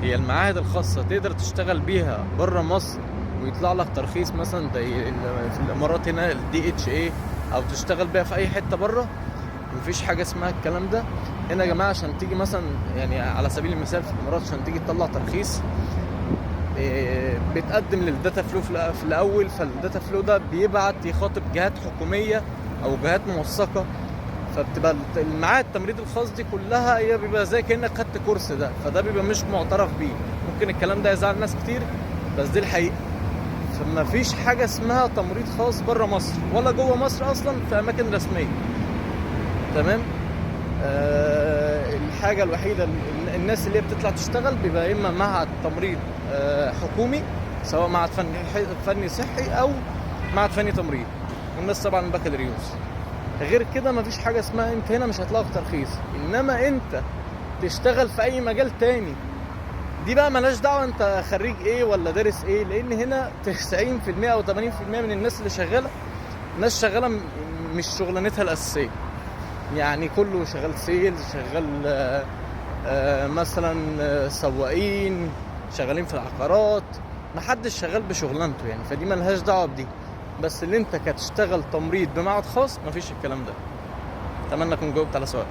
هي المعاهد الخاصة تقدر تشتغل بيها بره مصر ويطلع لك ترخيص مثلا زي في الامارات هنا DHA، او تشتغل بيها في اي حتة بره؟ مفيش حاجة اسمها الكلام ده. هنا يا جماعة عشان تيجي مثلا، يعني على سبيل المثال في الامارات عشان تيجي تطلع ترخيص بتقدم للداتا فلو في الاول، فالداتا فلو ده بيبعت يخاطب جهات حكومية او جهات موثقة، فبتبقى المعاهد التمريض الخاص دي كلها هي بيبقى زي كأنك خدت كورس ده، فده بيبقى مش معترف بيه. ممكن الكلام ده يزعل ناس كتير بس دي الحقيقة. فما فيش حاجة اسمها تمريض خاص بره مصر ولا جوه مصر اصلا في اماكن رسمية. تمام. الحاجة الوحيدة الناس اللي بتطلع تشتغل بيبقى اما معهد تمريض حكومي، سواء معهد فني صحي او معهد فني تمريض، والناس طبعا البكالوريوس. غير كده مفيش حاجة اسمها انت هنا مش هتلاقي ترخيص. انما انت تشتغل في اي مجال تاني دي بقى ملاش دعوة انت خريج ايه ولا دارس ايه، لان هنا 90% او 80% من الناس اللي شغالة ناس شغالة مش شغلانتها الاساسية. يعني كله شغال سيلز، شغال مثلا سواقين، شغالين في العقارات، محدش شغال بشغلانته يعني، فدي ملهاش دعوة بدي. بس اللي انت كتشتغل تمريض بمعهد خاص مفيش الكلام ده. اتمنى اكون جاوبت على سؤالك.